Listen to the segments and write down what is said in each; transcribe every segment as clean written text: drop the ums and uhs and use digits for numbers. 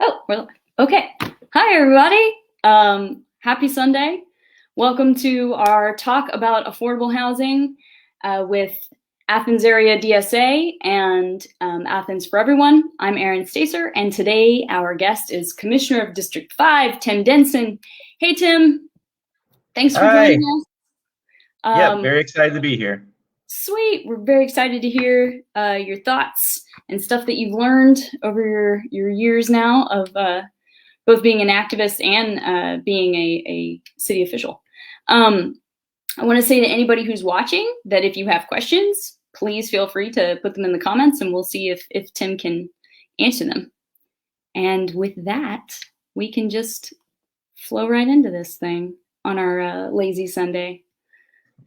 Oh, we're live. Okay. Hi, everybody. Happy Sunday. Welcome to our talk about affordable housing with Athens Area DSA and Athens for Everyone. I'm Erin Stacer, and today our guest is Commissioner of District 5, Tim Denson. Hey, Tim. Thanks for Hi. joining us. Yeah, very excited to be here. Sweet. We're very excited to hear your thoughts and stuff that you've learned over your years now of both being an activist and being a city official. I want to say to anybody who's watching that if you have questions, please feel free to put them in the comments and we'll see if Tim can answer them. And with that, we can just flow right into this thing on our lazy Sunday.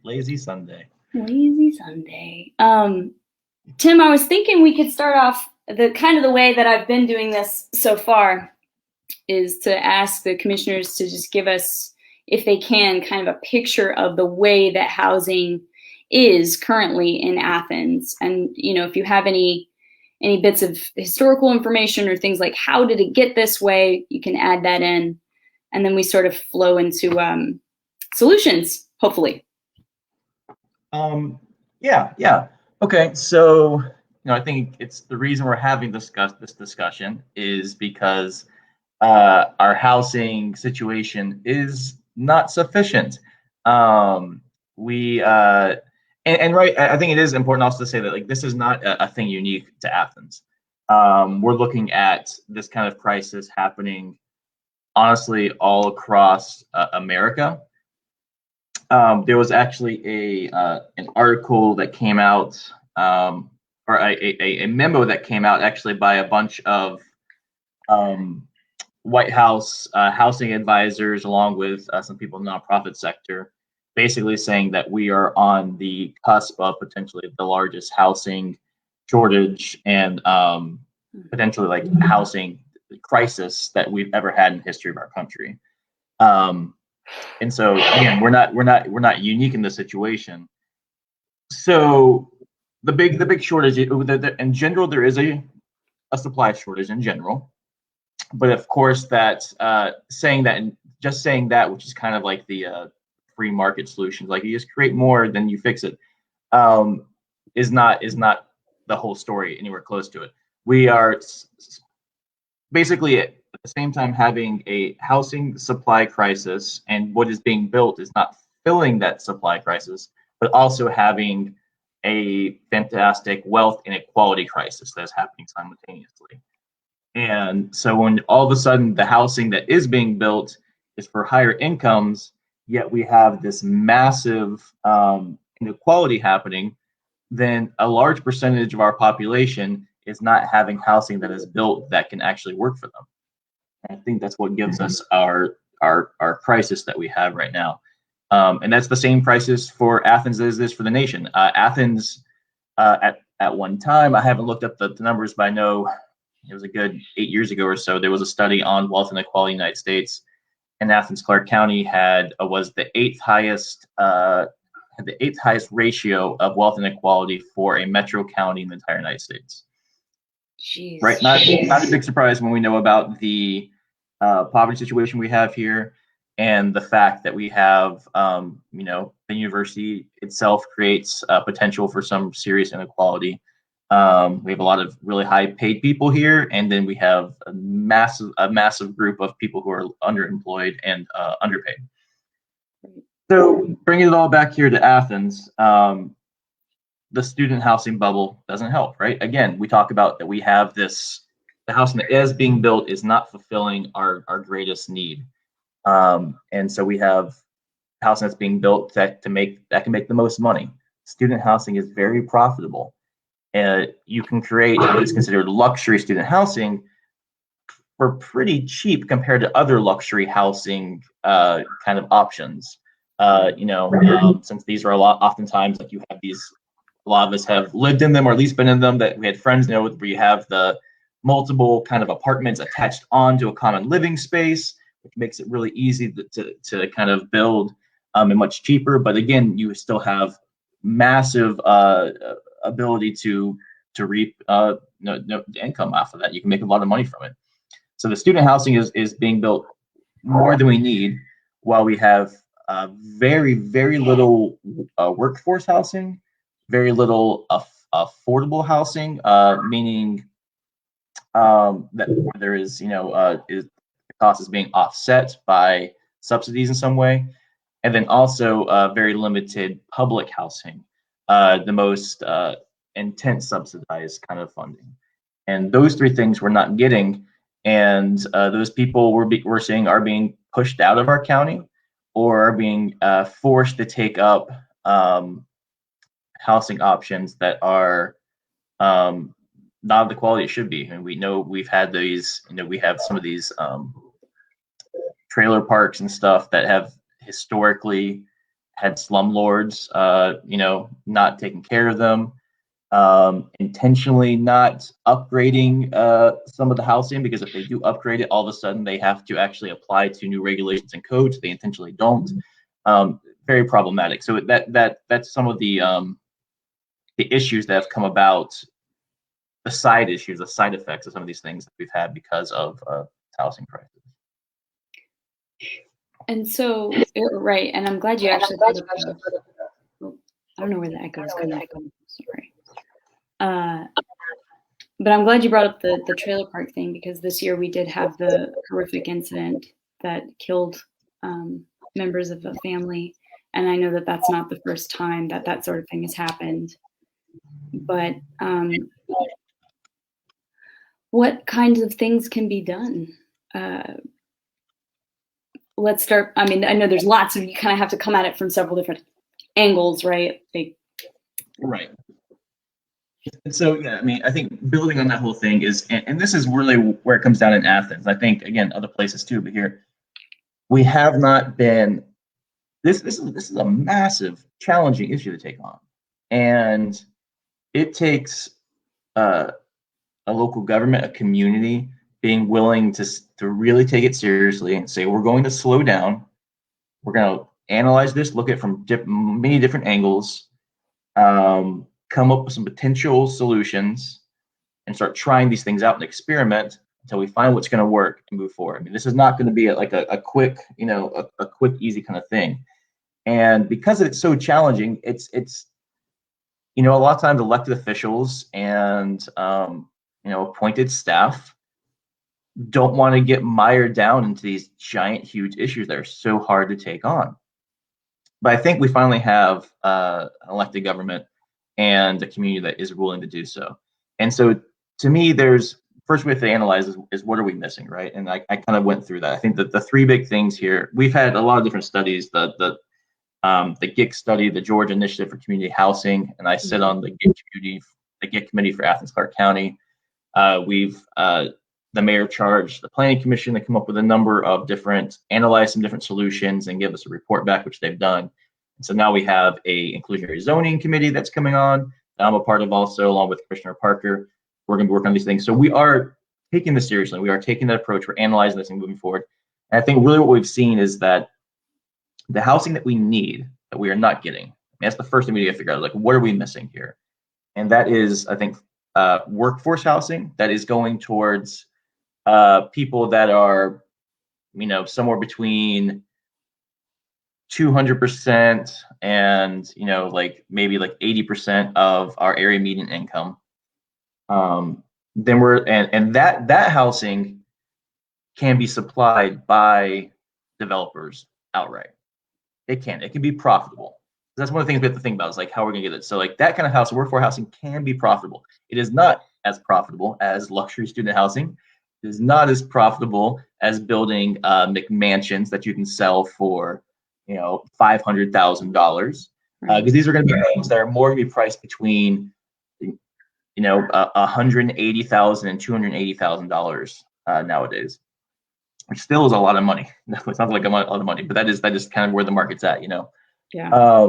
Lazy Sunday. Lazy Sunday. Tim, I was thinking we could start off the way that I've been doing this so far is to ask the commissioners to just give us, if they can, kind of a picture of the way that housing is currently in Athens. And, you know, if you have any bits of historical information or things like how did it get this way, you can add that in. And then we sort of flow into solutions, hopefully. Yeah. Okay, so I think it's the reason we're having this discussion is because our housing situation is not sufficient. We and right, I think it is important also to say that like this is not a thing unique to Athens. We're looking at this kind of crisis happening honestly all across America. There was actually an article that came out, or a memo that came out actually by a bunch of White House housing advisors, along with some people in the nonprofit sector, basically saying that we are on the cusp of potentially the largest housing shortage and potentially like housing crisis that we've ever had in the history of our country. And so again, we're not unique in this situation. So the big shortage in general, there is a supply shortage in general, but of course that saying that, which is kind of like the free market solutions, like you just create more, then you fix it, is not the whole story anywhere close to it. We are basically at the same time having a housing supply crisis, and what is being built is not filling that supply crisis, but also having a fantastic wealth inequality crisis that's happening simultaneously. And so when all of a sudden the housing that is being built is for higher incomes, yet we have this massive inequality happening, then a large percentage of our population is not having housing that is built that can actually work for them. And I think that's what gives us our crisis that we have right now. And that's the same crisis for Athens as it is for the nation. Athens, at one time, I haven't looked up the numbers, but I know it was a good 8 years ago or so, there was a study on wealth inequality in the United States, and Athens-Clarke County was the eighth highest ratio of wealth inequality for a metro county in the entire United States. Jeez. Right, not a big surprise when we know about the poverty situation we have here, and the fact that we have, the university itself creates potential for some serious inequality. We have a lot of really high paid people here, and then we have a massive group of people who are underemployed and underpaid. So bringing it all back here to Athens, the student housing bubble doesn't help, right? Again, we talk about that we have the housing that is being built is not fulfilling our greatest need. And so we have housing that's being built that can make the most money. Student housing is very profitable. And you can create what is considered luxury student housing for pretty cheap compared to other luxury housing kind of options. Since these are oftentimes like you have these, a lot of us have lived in them or at least been in them, that we had friends know, where you have the multiple kind of apartments attached onto a common living space, which makes it really easy to kind of build and much cheaper. But again, you still have massive ability to reap income off of that. You can make a lot of money from it. So the student housing is being built more than we need, while we have very, very little workforce housing, very little affordable housing, meaning that there is, the cost is being offset by subsidies in some way, and then also very limited public housing, the most intense subsidized kind of funding. And those three things we're not getting, and those people we're seeing are being pushed out of our county, or are being forced to take up housing options that are not the quality it should be. And we know we've had these, we have some of these trailer parks and stuff that have historically had slumlords, not taking care of them, intentionally not upgrading some of the housing, because if they do upgrade it, all of a sudden they have to actually apply to new regulations and codes. They intentionally don't. Very problematic. So that's some of the issues that have come about, the side issues, the side effects of some of these things that we've had because of housing prices. And so, right, and I'm glad you actually brought up I don't know where the echo is coming from. Sorry. But I'm glad you brought up the trailer park thing, because this year we did have the horrific incident that killed members of a family. And I know that that's not the first time that that sort of thing has happened. But what kinds of things can be done? Let's start. I mean, I know there's lots of, you kind of have to come at it from several different angles, right? Right. And so, yeah, I mean, I think building on that whole thing is, and this is really where it comes down in Athens. I think, again, other places too, but here, we have not been, this is a massive, challenging issue to take on. And it takes a local government, a community, being willing to really take it seriously and say, we're going to slow down. We're going to analyze this, look at it from many different angles, come up with some potential solutions, and start trying these things out and experiment until we find what's going to work and move forward. I mean, this is not going to be like a quick, a quick, easy kind of thing. And because it's so challenging, it's a lot of times elected officials and appointed staff don't want to get mired down into these giant, huge issues that are so hard to take on. But I think we finally have an elected government and a community that is willing to do so. And so, to me, first we have to analyze is what are we missing, right? And I kind of went through that. I think that the three big things here, we've had a lot of different studies, the GIC study, the Georgia Initiative for Community Housing, and I sit on the GIC committee for Athens-Clarke County. The mayor charged the planning commission to come up with a number of analyze some different solutions and give us a report back, which they've done. And so now we have a inclusionary zoning committee that's coming on, that I'm a part of also, along with Commissioner Parker. We're going to work on these things. So we are taking this seriously. We are taking that approach. We're analyzing this and moving forward. And I think really what we've seen is that the housing that we need, that we are not getting, that's the first thing we need to figure out, like, what are we missing here? And that is, I think, workforce housing that is going towards people that are, somewhere between 200% and, maybe 80% of our area median income. Then that housing can be supplied by developers outright. It can be profitable. That's one of the things we have to think about, is how we're gonna get it. So that kind of house, workforce housing, can be profitable. It is not as profitable as luxury student housing. It is not as profitable as building McMansions that you can sell for $500,000, because these are going to be homes that are more going to be priced between $180,000 and $280,000 nowadays, which still is a lot of money. It's not like a lot of money, but that is kind of where the market's at, Yeah.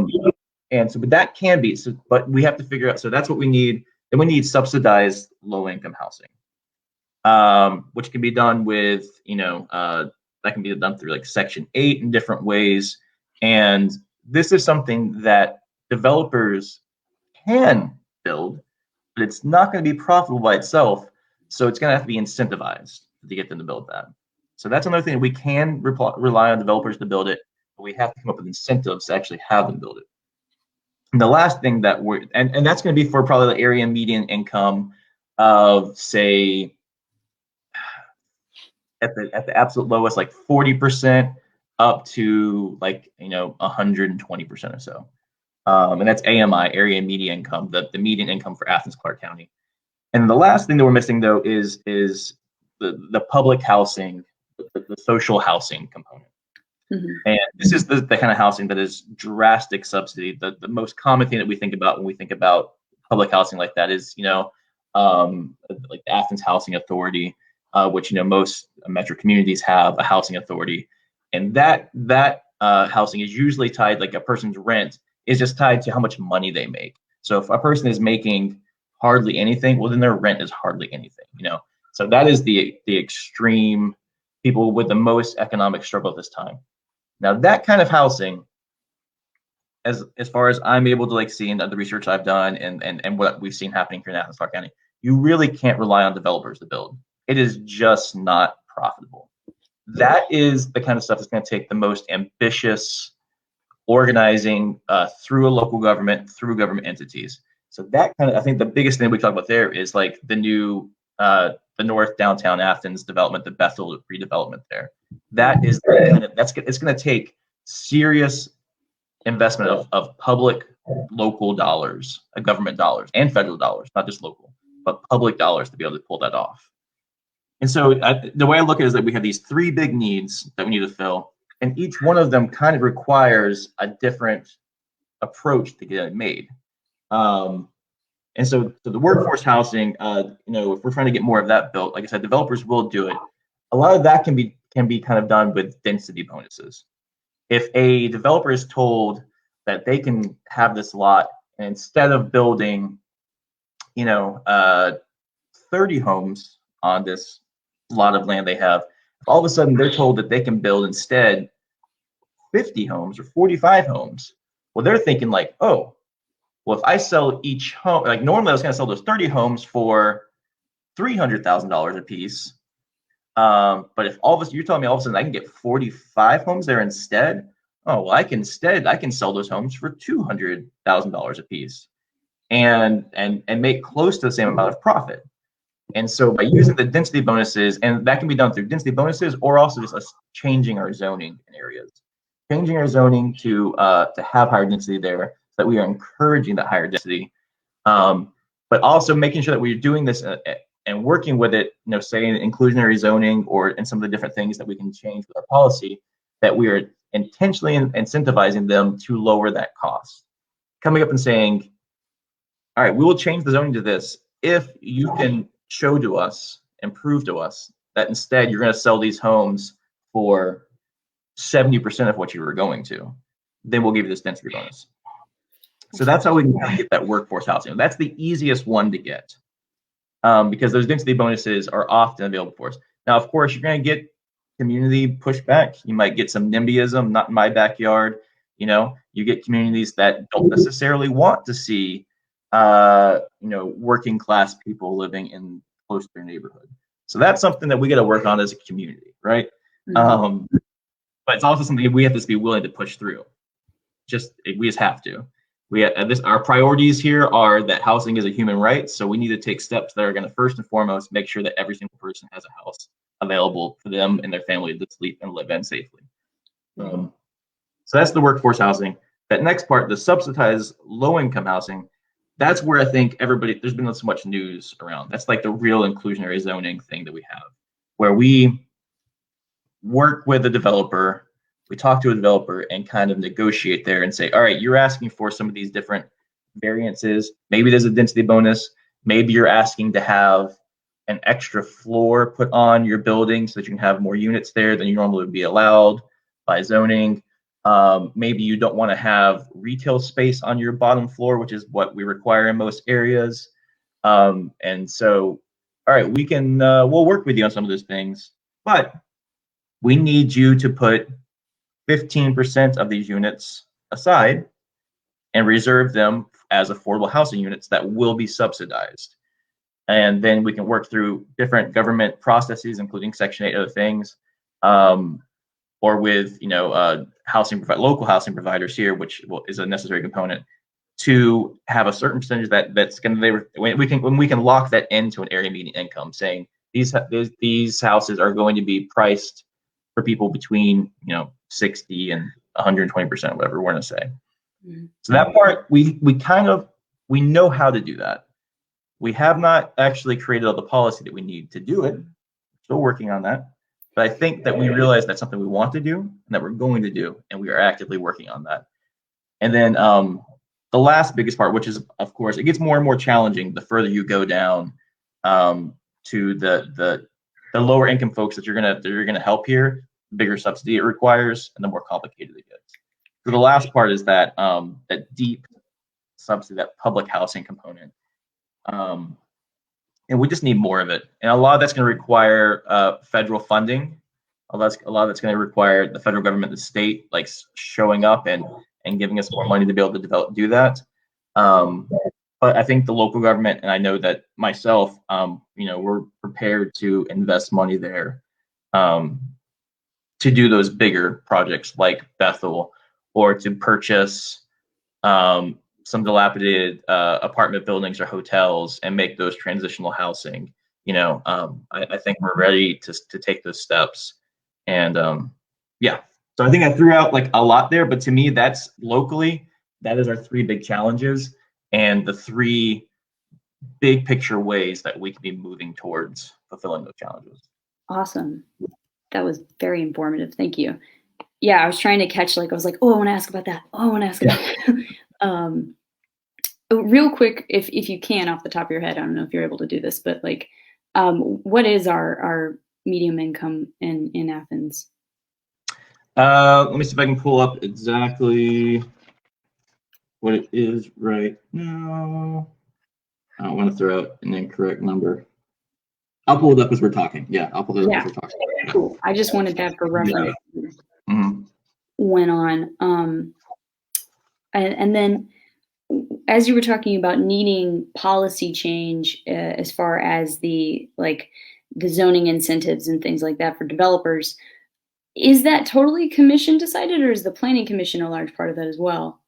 And so, but that can be. So, but we have to figure out. So that's what we need. Then we need subsidized low-income housing, which can be done with, that can be done through Section 8 in different ways. And this is something that developers can build, but it's not going to be profitable by itself. So it's going to have to be incentivized. to get them to build that. So that's another thing. We can rely on developers to build it, but we have to come up with incentives to actually have them build it. And the last thing that and that's going to be for probably the area median income of, say, at the absolute lowest, like 40% up to like 120% or so. And that's AMI, area median income, the median income for Athens-Clarke County. And the last thing that we're missing though is the public housing, the social housing component. Mm-hmm. And this is the kind of housing that is drastic subsidy. The most common thing that we think about when we think about public housing like that is, like the Athens Housing Authority, which most metro communities have a housing authority, and that housing is usually tied, like a person's rent is just tied to how much money they make. So if a person is making hardly anything, well, then their rent is hardly anything. So that is the extreme people with the most economic struggle at this time. Now that kind of housing, as far as I'm able to see in the research I've done and what we've seen happening here in Athens-Clarke County, you really can't rely on developers to build. It is just not profitable. That is the kind of stuff that's going to take the most ambitious organizing through a local government, through government entities. So that kind of, I think the biggest thing we talk about there is like the new the North Downtown Athens development, the Bethel redevelopment there. That is it's going to take serious investment of public local dollars, government dollars, and federal dollars, not just local, but public dollars to be able to pull that off. And so the way I look at it is that we have these three big needs that we need to fill, and each one of them kind of requires a different approach to get it made. And so the workforce housing, if we're trying to get more of that built, like I said, developers will do it. A lot of that can be kind of done with density bonuses. If a developer is told that they can have this lot, and instead of building, 30 homes on this lot of land they have, all of a sudden they're told that they can build instead 50 homes or 45 homes. Well, they're thinking like, oh, well, if I sell each home, like normally I was going to sell those 30 homes for $300,000 a piece. But if you're telling me all of a sudden I can get 45 homes there instead, oh, well, I can sell those homes for $200,000 a piece and make close to the same amount of profit. And so by using the density bonuses, and that can be done through density bonuses or also just us changing our zoning in areas, changing our zoning to have higher density there, so that we are encouraging that higher density, but also making sure that we're doing this and working with it, say in inclusionary zoning or in some of the different things that we can change with our policy, that we are intentionally incentivizing them to lower that cost. Coming up and saying, all right, we will change the zoning to this if you can show to us and prove to us that instead you're going to sell these homes for 70% of what you were going to, then we'll give you this density bonus. So that's how we can kind of get that workforce housing. That's the easiest one to get because those density bonuses are often available for us. Now, of course, you're going to get community pushback. You might get some NIMBYism, not in my backyard. You get communities that don't necessarily want to see working class people living in close to their neighborhood. So that's something that we got to work on as a community, right? Mm-hmm. But it's also something we have to be willing to push through. We just have to. Our priorities here are that housing is a human right, so we need to take steps that are going to first and foremost make sure that every single person has a house available for them and their family to sleep and live in safely. So that's the workforce housing. That next part, the subsidized low-income housing, that's where I think there's been so much news around. That's like the real inclusionary zoning thing that we have, where we work with a developer, we talk to a developer and kind of negotiate there and say, all right, you're asking for some of these different variances. Maybe there's a density bonus. Maybe you're asking to have an extra floor put on your building so that you can have more units there than you normally would be allowed by zoning. Maybe you don't want to have retail space on your bottom floor, which is what we require in most areas. And so, all right, we'll work with you on some of those things, but we need you to put 15% of these units aside and reserve them as affordable housing units that will be subsidized. and then we can work through different government processes, including Section 8 other things, or with local housing providers here, which is a necessary component, to have a certain percentage that's going to when we can lock that into an area median income, saying these houses are going to be priced for people between 60 and 120%, whatever we're going to say. Mm-hmm. So that part we know how to do that. We have not actually created all the policy that we need to do it. Still working on that. But I think that we realize that's something we want to do and that we're going to do, and we are actively working on that. And then the last biggest part, which is, of course, it gets more and more challenging the further you go down to the lower income folks that you're gonna help here, the bigger subsidy it requires, and the more complicated it gets. So the last part is that that deep subsidy, that public housing component. And we just need more of it. And a lot of that's going to require federal funding. A lot of that's going to require the federal government, the state, like showing up and giving us more money to be able to do that. But I think the local government, and I know that myself, we're prepared to invest money there to do those bigger projects like Bethel, or to purchase some dilapidated apartment buildings or hotels and make those transitional housing. I think we're ready to take those steps. And so I think I threw out like a lot there, but to me, that's locally, that is our three big challenges and the three big picture ways that we can be moving towards fulfilling those challenges. Awesome. That was very informative. Thank you. Yeah, I was trying to catch, I was like, oh, I want to ask about that. Oh, I want to ask about that. Real quick, if you can, off the top of your head, I don't know if you're able to do this, but what is our medium income in Athens? Let me see if I can pull up exactly what it is right now. I don't want to throw out an incorrect number. I'll pull it up as we're talking. Yeah, I'll pull it up as we're talking. Cool. I just wanted that for reference. Yeah. Mm-hmm. Went on. And then as you were talking about needing policy change as far as the zoning incentives and things like that for developers, is that totally commission decided, or is the planning commission a large part of that as well?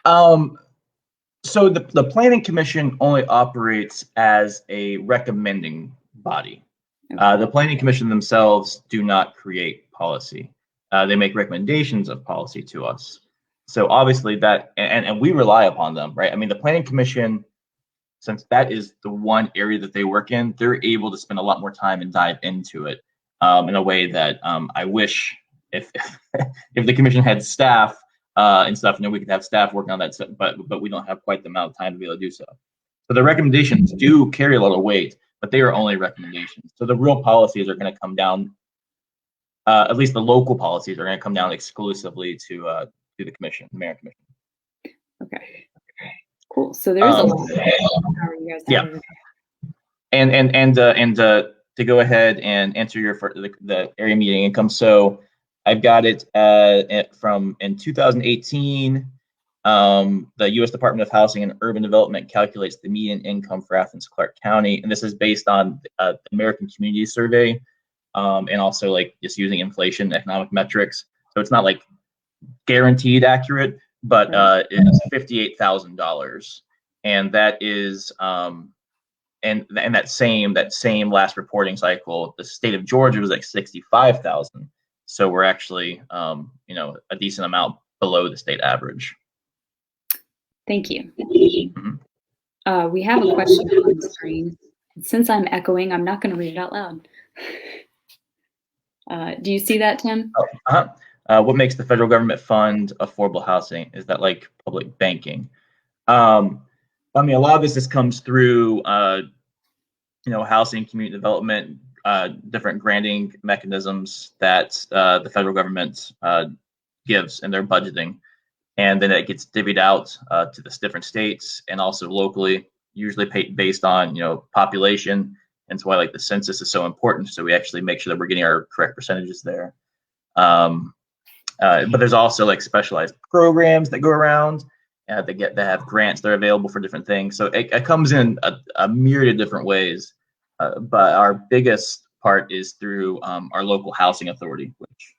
So the planning commission only operates as a recommending body. Okay. The planning commission themselves do not create policy. They make recommendations of policy to us. So obviously that, and we rely upon them, right? I mean, the planning commission, since that is the one area that they work in, they're able to spend a lot more time and dive into it in a way that I wish if the commission had staff and stuff, we could have staff working on that, but we don't have quite the amount of time to be able to do so. So the recommendations do carry a lot of weight, but they are only recommendations. So the real policies are going to come down, at least the local policies are going to come down exclusively to the commission, the mayor commission. Okay. Cool. So there's a lot. Yeah. And to go ahead and answer the area median income. So I've got it from in 2018. The U.S. Department of Housing and Urban Development calculates the median income for Athens-Clarke County, and this is based on the American Community Survey, and also just using inflation economic metrics. So it's not guaranteed accurate, but it's $58,000, and that is and that same last reporting cycle, the state of Georgia was 65,000. So we're actually a decent amount below the state average. Thank you. Mm-hmm. We have a question on the screen. Since I'm echoing, I'm not going to read it out loud. Do you see that, Tim? What makes the federal government fund affordable housing? Is that public banking? I mean, a lot of this comes through, housing, community development, different granting mechanisms that the federal government gives in their budgeting. And then it gets divvied out to the different states and also locally, usually based on, population. And that's why the census is so important. So we actually make sure that we're getting our correct percentages there. But there's also specialized programs that go around. They have grants that are available for different things. So it comes in a myriad of different ways. But our biggest part is through our local housing authority, which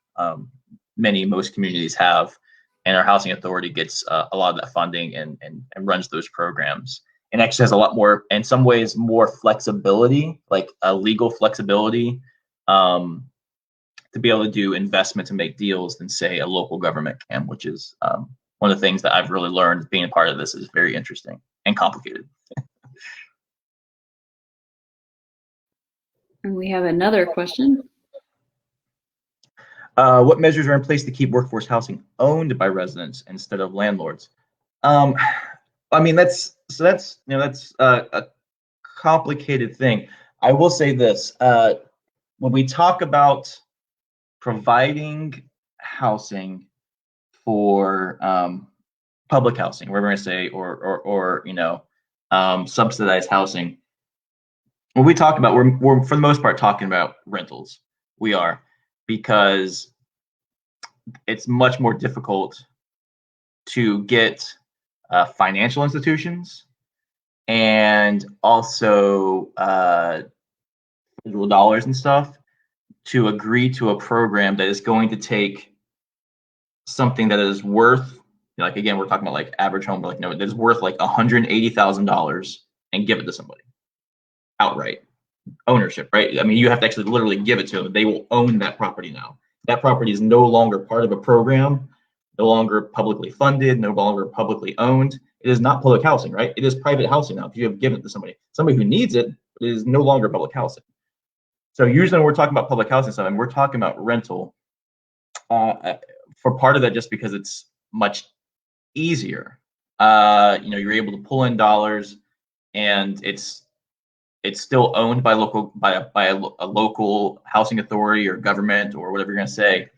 most communities have. And our housing authority gets a lot of that funding and runs those programs. And actually has a lot more, in some ways, more flexibility, like legal flexibility, to be able to do investments and make deals than, say, a local government can, which is one of the things that I've really learned being a part of this is very interesting and complicated. And we have another question. What measures are in place to keep workforce housing owned by residents instead of landlords? I mean, that's a complicated thing. I will say this: when we talk about providing housing for public housing, we're going to say, or subsidized housing. When we talk about, we're for the most part talking about rentals. We are, because it's much more difficult to get financial institutions and also federal dollars and stuff to agree to a program that is going to take something that is worth, like, again, we're talking about like average home, but like, no, that is worth like $180,000 and give it to somebody outright ownership, right? I mean, you have to actually literally give it to them. They will own that property now. That property is no longer part of a program, no longer publicly funded, no longer publicly owned. It is not public housing, right? It is private housing now. If you have given it to somebody who needs it, it is no longer public housing. So usually when we're talking about public housing stuff, and we're talking about rental, for part of that, just because it's much easier. You're able to pull in dollars, and it's still owned by a local housing authority or government or whatever you're going to say.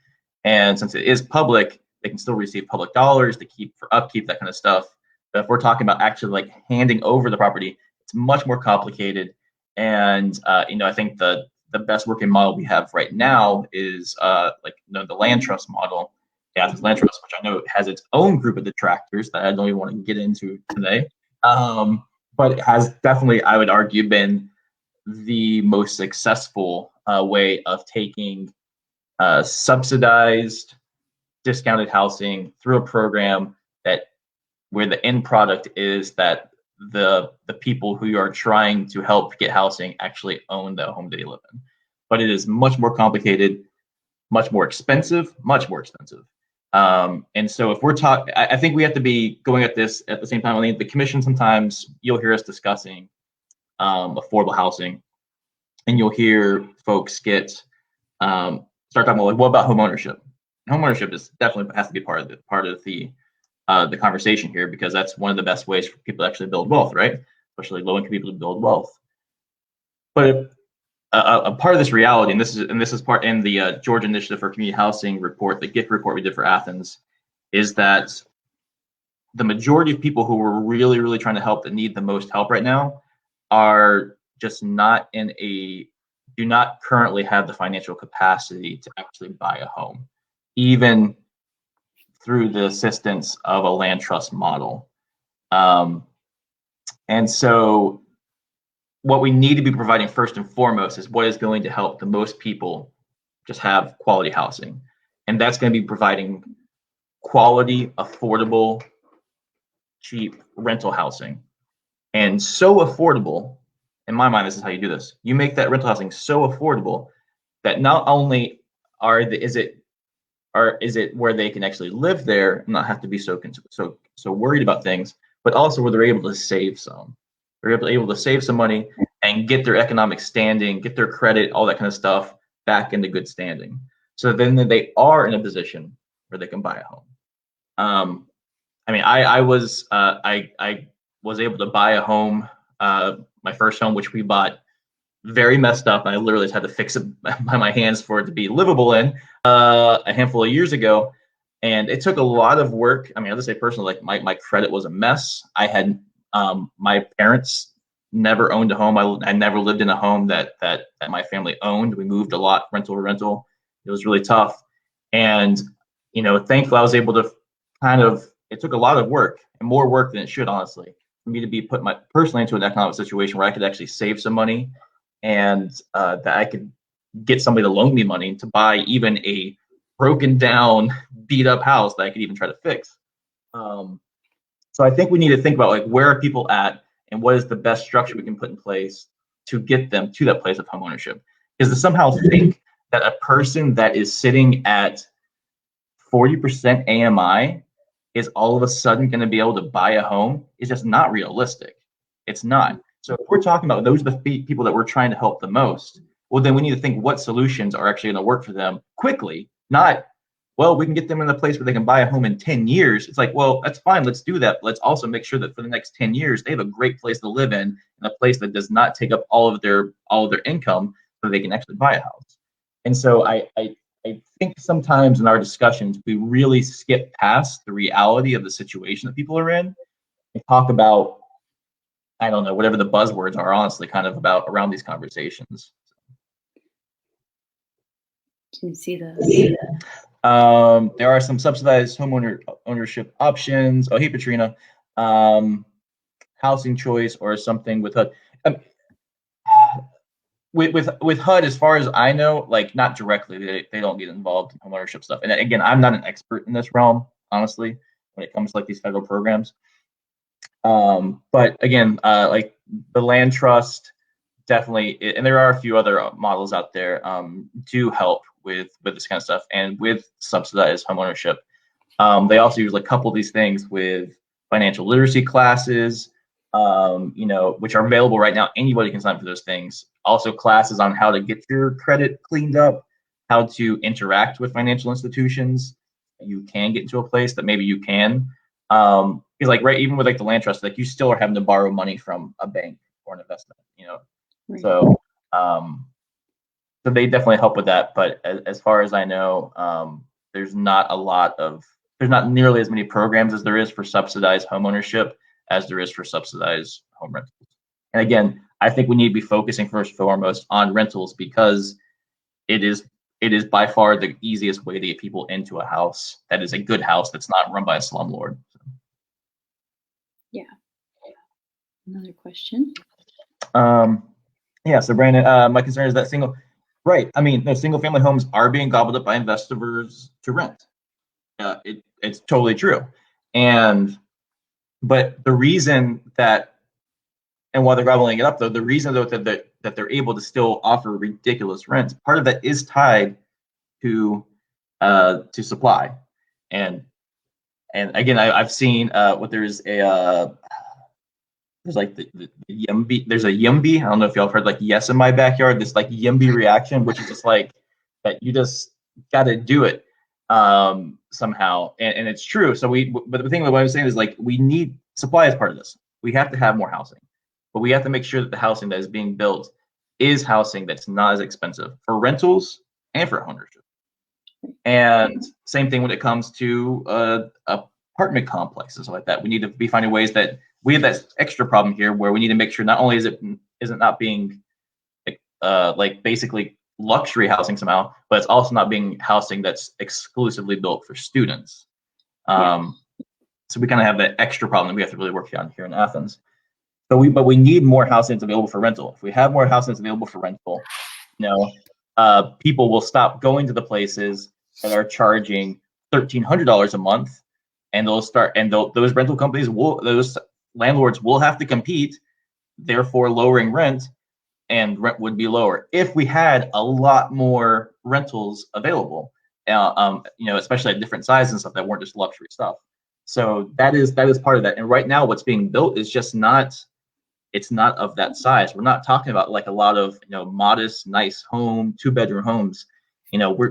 And since it is public, they can still receive public dollars to keep for upkeep, that kind of stuff. But if we're talking about actually like handing over the property, it's much more complicated. And I think the best working model we have right now is the land trust model, the Athens Land Trust, which I know has its own group of detractors that I don't even want to get into today. But it has definitely, I would argue, been the most successful way of taking subsidized, discounted housing through a program where the end product is that the people who you are trying to help get housing actually own the home they live in. But it is much more complicated, much more expensive. And so if we're talking, I think we have to be going at this at the same time. I mean, the commission, sometimes you'll hear us discussing affordable housing, and you'll hear folks start talking about, like, what about home ownership? Home ownership is definitely has to be part of the conversation here, because that's one of the best ways for people to actually build wealth, right? Especially low-income people to build wealth. But a part of this reality, and this is part in the Georgia Initiative for Community Housing report, the GIF report we did for Athens, is that the majority of people who we're really, really trying to help that need the most help right now are just do not currently have the financial capacity to actually buy a home, even through the assistance of a land trust model. And so what we need to be providing first and foremost is what is going to help the most people just have quality housing. And that's going to be providing quality, affordable, cheap rental housing. And so affordable, in my mind, this is how you do this. You make that rental housing so affordable that not only is it where they can actually live there and not have to be so worried about things, but also where they're able to save some. They're able to save some money and get their economic standing, get their credit, all that kind of stuff back into good standing. So then they are in a position where they can buy a home. I was able to buy a home, my first home, which we bought very messed up. I literally just had to fix it by my hands for it to be livable in a handful of years ago. And it took a lot of work. I mean, I'll just say personally, like my credit was a mess. I had my parents never owned a home. I never lived in a home that my family owned. We moved a lot, rental to rental. It was really tough. And, thankfully I was able to kind of it took a lot of work, and more work than it should, honestly, for me to be put personally into an economic situation where I could actually save some money, and that I could get somebody to loan me money to buy even a broken down, beat up house that I could even try to fix. So I think we need to think about, like, where are people at, and what is the best structure we can put in place to get them to that place of homeownership. Because to somehow think that a person that is sitting at 40% AMI is all of a sudden going to be able to buy a home is just not realistic. It's not. So if we're talking about those are the people that we're trying to help the most, well, then we need to think what solutions are actually going to work for them quickly, not, well, we can get them in a place where they can buy a home in 10 years. It's like, well, that's fine. Let's do that. But let's also make sure that for the next 10 years, they have a great place to live in, and a place that does not take up all of their income, so they can actually buy a house. And so I think sometimes in our discussions, we really skip past the reality of the situation that people are in and talk about, I don't know, whatever the buzzwords are, honestly, kind of about around these conversations. Can you see the? There are some subsidized ownership options. Oh, hey, Patrina. Housing choice or something with HUD. With HUD, as far as I know, like, not directly, they don't get involved in homeownership stuff. And again, I'm not an expert in this realm, honestly, when it comes to like these federal programs. But again, like the land trust definitely, and there are a few other models out there, do help with this kind of stuff, and with subsidized homeownership. They also use like a couple of these things with financial literacy classes, which are available right now. Anybody can sign up for those things. Also classes on how to get your credit cleaned up, how to interact with financial institutions. You can get into a place that maybe you can. Because like, right, even with like the land trust, like you still are having to borrow money from a bank for an investment, Right. So they definitely help with that. But as far as I know, there's not nearly as many programs as there is for subsidized homeownership as there is for subsidized home rentals. And again, I think we need to be focusing first and foremost on rentals, because it is by far the easiest way to get people into a house that is a good house that's not run by a slumlord. Yeah. Another question. Yeah, so Brandon, my concern is that single family homes are being gobbled up by investors to rent. It's totally true. But the reason that, and while they're gobbling it up, though, the reason though that they're able to still offer ridiculous rents, part of that is tied to supply. And again, I've seen there's like the YIMBY. There's a YIMBY. I don't know if y'all have heard, like, yes in my backyard. This like YIMBY reaction, which is just like that you just got to do it somehow, and it's true. So but the thing what I'm saying is, like, we need supply as part of this. We have to have more housing, but we have to make sure that the housing that is being built is housing that's not as expensive for rentals and for ownership. And same thing when it comes to apartment complexes like that. We need to be finding ways that we have that extra problem here, where we need to make sure not only is it not being like basically luxury housing somehow, but it's also not being housing that's exclusively built for students. So we kind of have that extra problem that we have to really work on here in Athens. But we need more housing that's available for rental. If we have more housing that's available for rental, people will stop going to the places that are charging $1,300 a month, and those rental companies those landlords will have to compete, therefore lowering rent, and rent would be lower if we had a lot more rentals available, especially at different sizes and stuff that weren't just luxury stuff. So that is part of that. And right now what's being built is just not of that size. We're not talking about like a lot of, modest, nice home, 2-bedroom homes.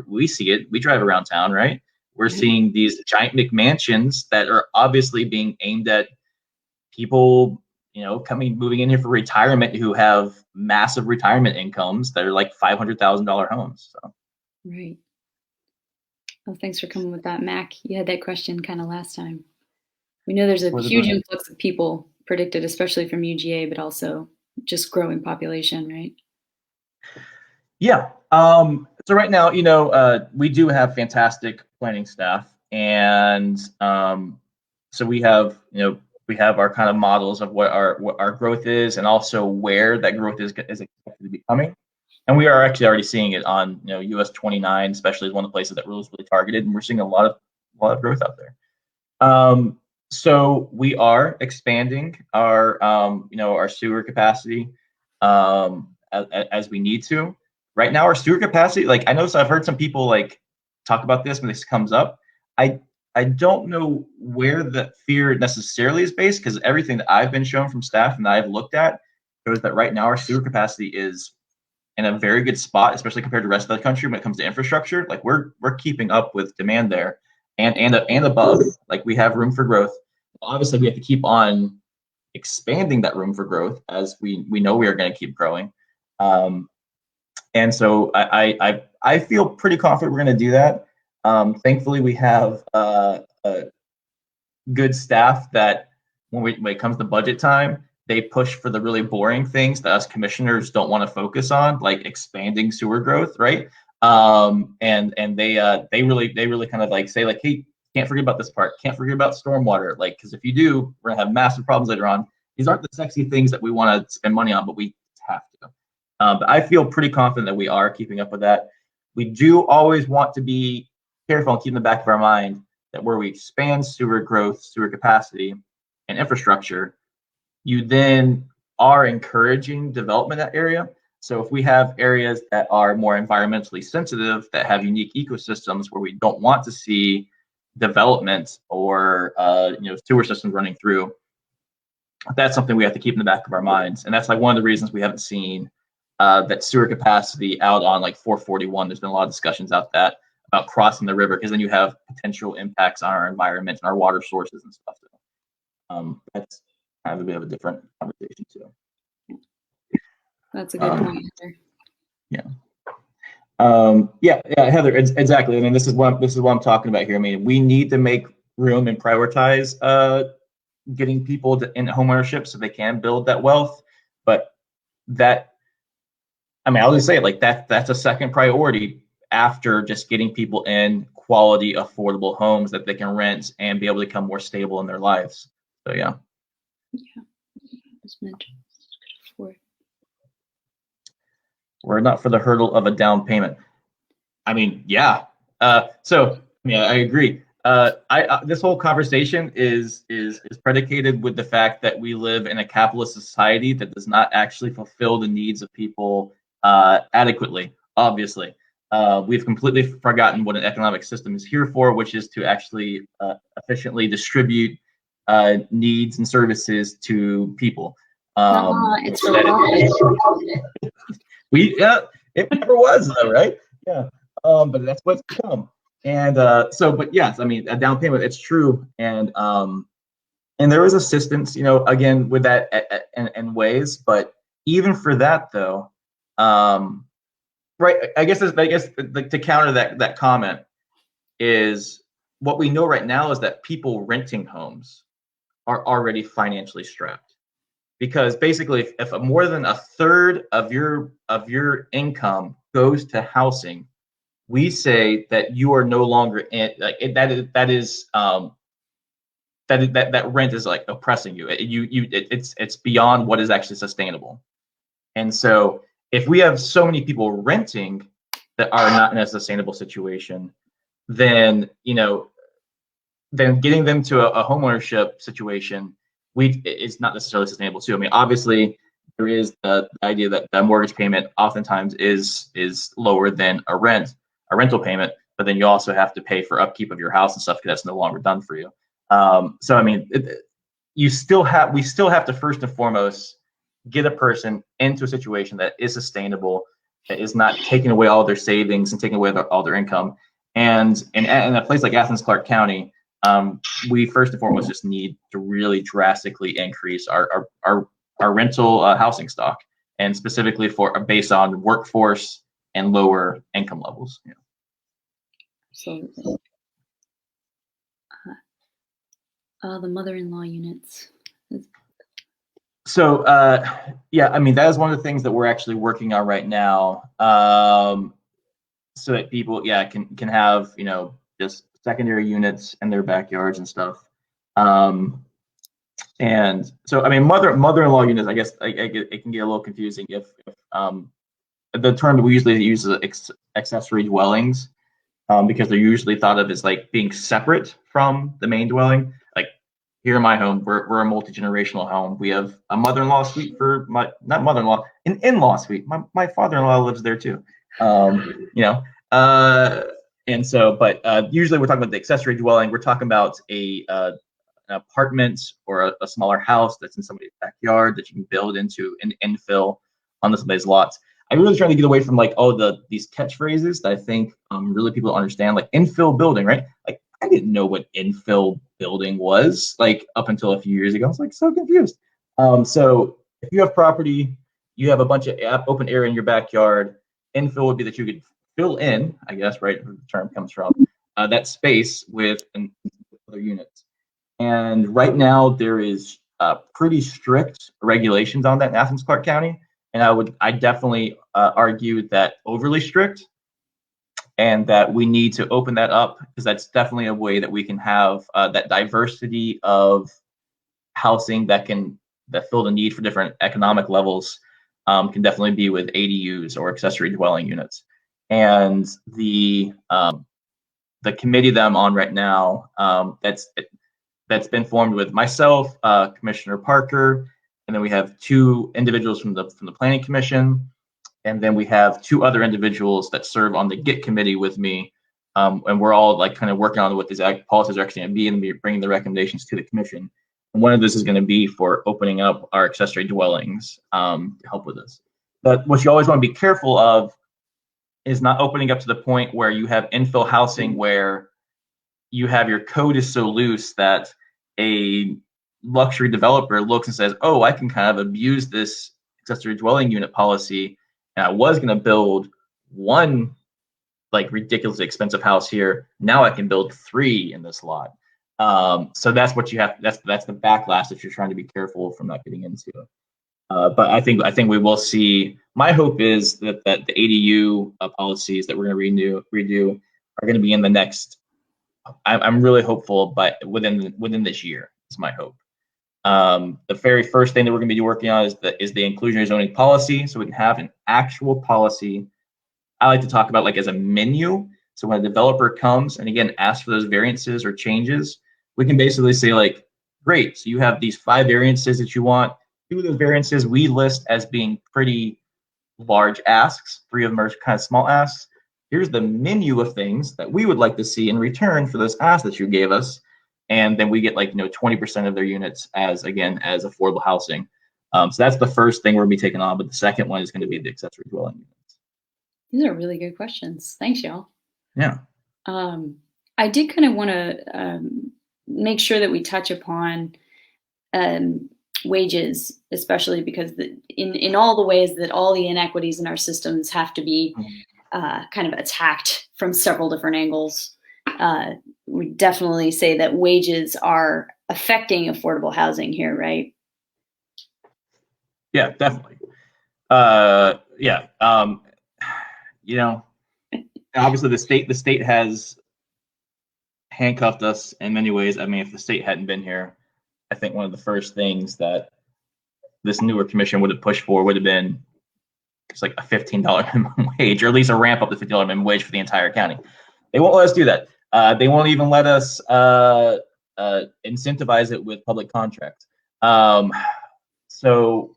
We see it. We drive around town, right? We're seeing these giant McMansions that are obviously being aimed at people, moving in here for retirement, who have massive retirement incomes that are like $500,000 homes. So. Right. Well, thanks for coming with that, Mac. You had that question kind of last time. We know there's a huge influx of people predicted, especially from UGA, but also just growing population, right? Yeah. So right now, we do have fantastic planning staff, and so we have, we have our kind of models of what our growth is, and also where that growth is expected to be coming. And we are actually already seeing it on, US 29, especially is one of the places that was really targeted, and we're seeing a lot of growth out there. So we are expanding our our sewer capacity as we need to. Right now, our sewer capacity, like I know, so I've heard some people like talk about this when this comes up. I don't know where the fear necessarily is based, because everything that I've been shown from staff and that I've looked at shows that right now our sewer capacity is in a very good spot, especially compared to the rest of the country when it comes to infrastructure. Like we're keeping up with demand there, and above. Like we have room for growth. Obviously, we have to keep on expanding that room for growth, as we know we are going to keep growing. And so I feel pretty confident we're going to do that. Thankfully, we have good staff that when it comes to budget time, they push for the really boring things that us commissioners don't want to focus on, like expanding sewer growth, right? And they really kind of like say like, hey, can't forget about this part, can't forget about stormwater, like, because if you do, we're gonna have massive problems later on. These aren't the sexy things that we want to spend money on, but we have to. But I feel pretty confident that we are keeping up with that. We do always want to be careful and keep in the back of our mind that where we expand sewer growth, sewer capacity, and infrastructure, you then are encouraging development in that area. So if we have areas that are more environmentally sensitive, that have unique ecosystems where we don't want to see development or sewer systems running through, that's something we have to keep in the back of our minds. And that's like one of the reasons we haven't seen that sewer capacity out on like 441. There's been a lot of discussions about crossing the river, because then you have potential impacts on our environment and our water sources and stuff. So that's kind of a bit of a different conversation too. That's a good point, Heather. Yeah, Heather, exactly. I mean, this is what I'm talking about here. I mean, we need to make room and prioritize getting people in homeownership so they can build that wealth. But that, I mean, I'll just say it like that. That's a second priority after just getting people in quality, affordable homes that they can rent and be able to become more stable in their lives. So yeah. Yeah, as mentioned. We're not for the hurdle of a down payment. I mean, yeah. So yeah, I agree. This whole conversation is predicated with the fact that we live in a capitalist society that does not actually fulfill the needs of people adequately. Obviously, we've completely forgotten what an economic system is here for, which is to actually efficiently distribute needs and services to people. It's for it never was though, right? Yeah. But that's what's come. And but yes, I mean, a down payment, it's true. And there is assistance, again, with that in ways, but even for that though, right, I guess to counter that comment is what we know right now is that people renting homes are already financially strapped. Because basically, if more than a third of your income goes to housing, we say that you are no longer in, like that rent is like oppressing you. It's beyond what is actually sustainable. And so if we have so many people renting that are not in a sustainable situation, then getting them to a homeownership situation, it's not necessarily sustainable too. I mean, obviously there is the idea that the mortgage payment oftentimes is lower than a rental payment, but then you also have to pay for upkeep of your house and stuff because that's no longer done for you. So I mean, we still have to first and foremost get a person into a situation that is sustainable, that is not taking away all their savings and taking away all their income. And in a place like Athens-Clarke County, we first and foremost just need to really drastically increase our rental housing stock, and specifically based on workforce and lower income levels. Yeah. Absolutely. The mother-in-law units. So yeah, I mean, that is one of the things that we're actually working on right now, so that people can have just secondary units in their backyards and stuff. And so, I mean, mother-in-law units, I guess it can get a little confusing if the term that we usually use is accessory dwellings, because they're usually thought of as like being separate from the main dwelling. Like here in my home, we're a multi-generational home. We have a mother-in-law suite for not mother-in-law, an in-law suite. My father-in-law lives there too. And so, but usually we're talking about the accessory dwelling. We're talking about an apartment or a smaller house that's in somebody's backyard that you can build into an infill on somebody's lots. I'm really trying to get away from like these catchphrases that I think really people don't understand, like infill building, right? Like I didn't know what infill building was like up until a few years ago. I was like so confused. So if you have property, you have a bunch of open area in your backyard. Infill would be that you could fill in, I guess, right? Where the term comes from, that space with other units. And right now there is pretty strict regulations on that in Athens-Clarke County. And I definitely argue that overly strict, and that we need to open that up, because that's definitely a way that we can have that diversity of housing that fill the need for different economic levels, can definitely be with ADUs or accessory dwelling units. And the committee that I'm on right now, that's been formed with myself, Commissioner Parker, and then we have two individuals from the Planning Commission, and then we have two other individuals that serve on the GET committee with me, and we're all like kind of working on what these policies are actually going to be, and bringing the recommendations to the commission. And one of this is going to be for opening up our accessory dwellings to help with this. But what you always want to be careful of is not opening up to the point where you have infill housing where you have your code is so loose that a luxury developer looks and says, oh, I can kind of abuse this accessory dwelling unit policy, and I was going to build one like ridiculously expensive house here. Now I can build 3 in this lot. So that's what you have. That's the backlash that you're trying to be careful from not getting into. But I think we will see. My hope is that the ADU policies that we're going to redo are going to be in the next. I'm really hopeful, but within this year is my hope. The very first thing that we're going to be working on is the inclusionary zoning policy, so we can have an actual policy. I like to talk about like as a menu. So when a developer comes and again asks for those variances or changes, we can basically say like, great, so you have these 5 variances that you want. 2 of those variances we list as being pretty large asks. 3 of them are kind of small asks. Here's the menu of things that we would like to see in return for those asks that you gave us. And then we get like 20% of their units as affordable housing. So that's the first thing we're gonna be taking on. But the second one is going to be the accessory dwelling units. These are really good questions. Thanks, y'all. Yeah. I did kind of want to make sure that we touch upon wages, especially because in all the ways that all the inequities in our systems have to be kind of attacked from several different angles. We definitely say that wages are affecting affordable housing here, right? Yeah, definitely. Obviously the state has handcuffed us in many ways. I mean, if the state hadn't been here, I think one of the first things that this newer commission would have pushed for would have been just like a $15 minimum wage, or at least a ramp up to $15 minimum wage for the entire county. They won't let us do that. They won't even let us incentivize it with public contracts. So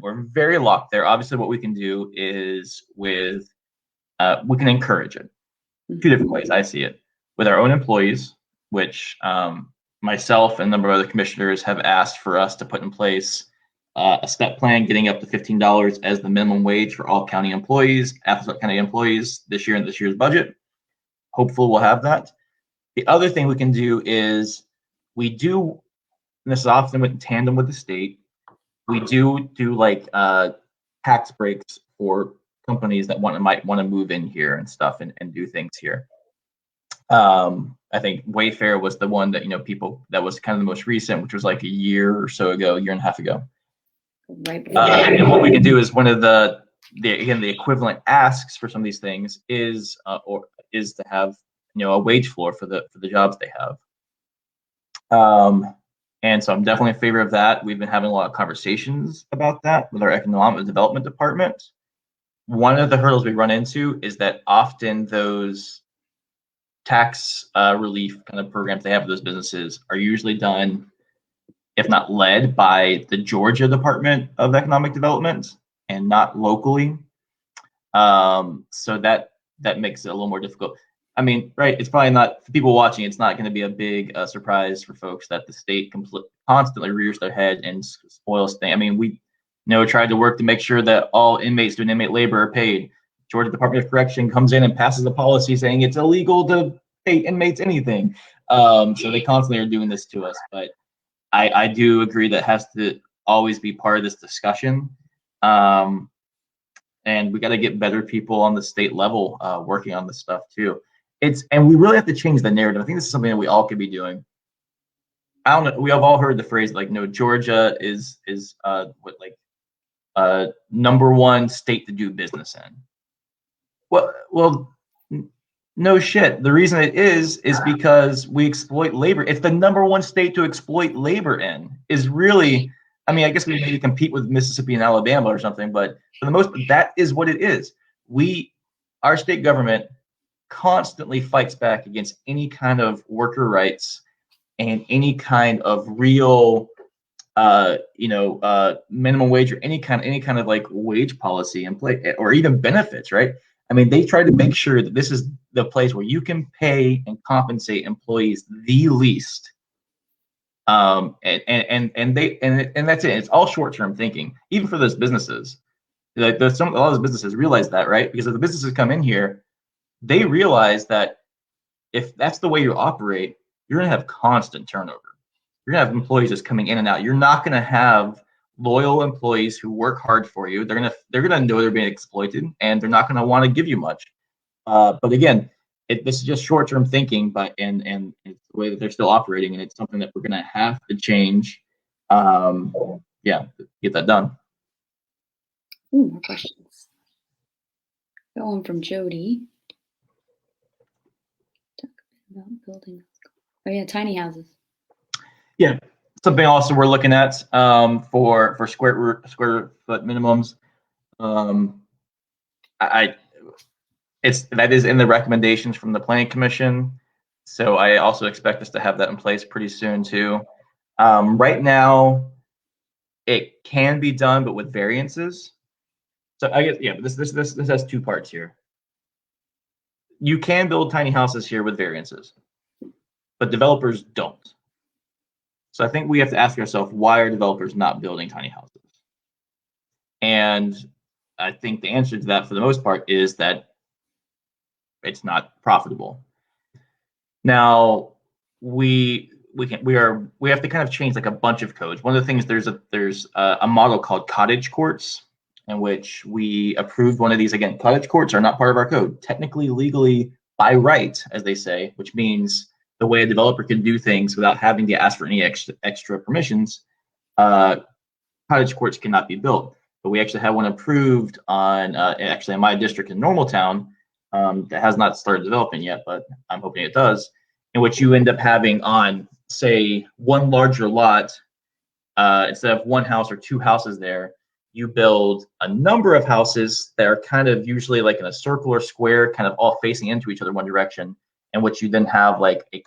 we're very locked there. Obviously, what we can do is we can encourage it. 2 different ways I see it. With our own employees, which myself and a number of other commissioners have asked for us to put in place a step plan getting up to $15 as the minimum wage for all county employees, Athens-Clarke County employees this year in this year's budget. Hopefully we'll have that. The other thing we can do is we do, and this is often in tandem with the state, we do like tax breaks for companies that might want to move in here and stuff and do things here. I think Wayfair was the one that that was kind of the most recent, which was like a year or so ago, year and a half ago. Right. And what we can do is one of the equivalent asks for some of these things is to have a wage floor for the jobs they have. And so I'm definitely in favor of that. We've been having a lot of conversations about that with our economic development department. One of the hurdles we run into is that often those tax relief kind of programs they have for those businesses are usually done, if not led, by the Georgia Department of Economic Development and not locally. So that makes it a little more difficult. I mean, right? It's probably not for people watching. It's not going to be a big surprise for folks that the state constantly rears their head and spoils things. I mean, we tried to work to make sure that all inmates doing inmate labor are paid. Georgia Department of Correction comes in and passes a policy saying it's illegal to pay inmates anything. So they constantly are doing this to us. But I do agree that has to always be part of this discussion. And we got to get better people on the state level working on this stuff too. And we really have to change the narrative. I think this is something that we all could be doing. I don't know. We have all heard the phrase like, no, Georgia is number one state to do business in. Well, no shit. The reason it is because we exploit labor. It's the number one state to exploit labor in. Is really, I mean, I guess we maybe compete with Mississippi and Alabama or something, but for the most part, that is what it is. Our state government constantly fights back against any kind of worker rights and any kind of real minimum wage or any kind of like wage policy in place or even benefits, right? I mean, they try to make sure that this is the place where you can pay and compensate employees the least. And that's it. It's all short-term thinking, even for those businesses. Like a lot of those businesses realize that, right? Because if the businesses come in here, they realize that if that's the way you operate, you're going to have constant turnover. You're going to have employees just coming in and out. You're not going to have loyal employees who work hard for you. They're going to know they're being exploited, and they're not going to want to give you much. But again, this is just short-term thinking, and it's the way that they're still operating, and it's something that we're going to have to change. Get that done. Ooh, more questions. Going from Jody. Talk about building. Oh yeah, tiny houses. Yeah, something also we're looking at for square foot minimums. That is in the recommendations from the Planning Commission, so I also expect us to have that in place pretty soon too. Right now, it can be done, but with variances. So I guess this has two parts here. You can build tiny houses here with variances, but developers don't. So I think we have to ask ourselves, why are developers not building tiny houses? And I think the answer to that, for the most part, is that it's not profitable. Now we have to kind of change like a bunch of codes. One of the things, there's a model called cottage courts, in which we approved one of these. Again, cottage courts are not part of our code, technically, legally, by right, as they say, which means the way a developer can do things without having to ask for any extra permissions. Cottage courts cannot be built, but we actually have one approved actually in my district in Normaltown that has not started developing yet, but I'm hoping it does, in which you end up having on, say, one larger lot, instead of one house or two houses there, you build a number of houses that are kind of usually like in a circle or square, kind of all facing into each other one direction, in which you then have like a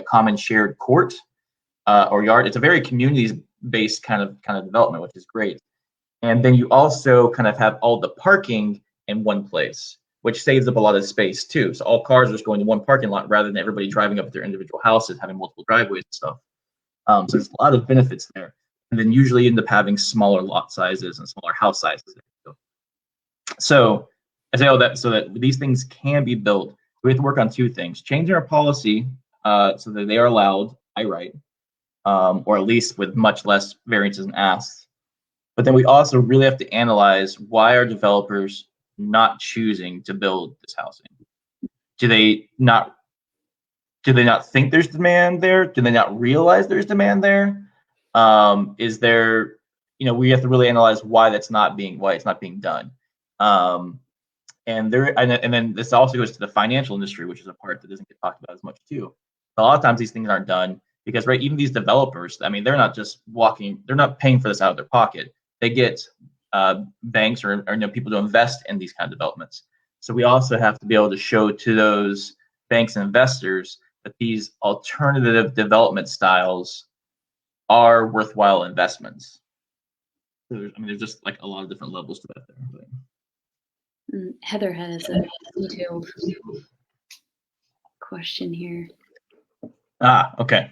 common shared court or yard. It's a very communities-based kind of development, which is great. And then you also kind of have all the parking in one place, which saves up a lot of space too. So all cars are just going to one parking lot rather than everybody driving up their individual houses, having multiple driveways and stuff. So there's a lot of benefits there. And then usually you end up having smaller lot sizes and smaller house sizes. So I say all that so that these things can be built. We have to work on two things: changing our policy so that they are allowed by right, or at least with much less variances and asks. But then we also really have to analyze, why are developers not choosing to build this housing? Do they not think there's demand there? Do they not realize there's demand there? Is there, we have to really analyze why it's not being done. And then this also goes to the financial industry, which is a part that doesn't get talked about as much too. A lot of times these things aren't done because right, even these developers, I mean, they're not paying for this out of their pocket. They get banks or people to invest in these kind of developments. So we also have to be able to show to those banks and investors that these alternative development styles are worthwhile investments. So there's just like a lot of different levels to that there. Heather has a detailed question here. Okay.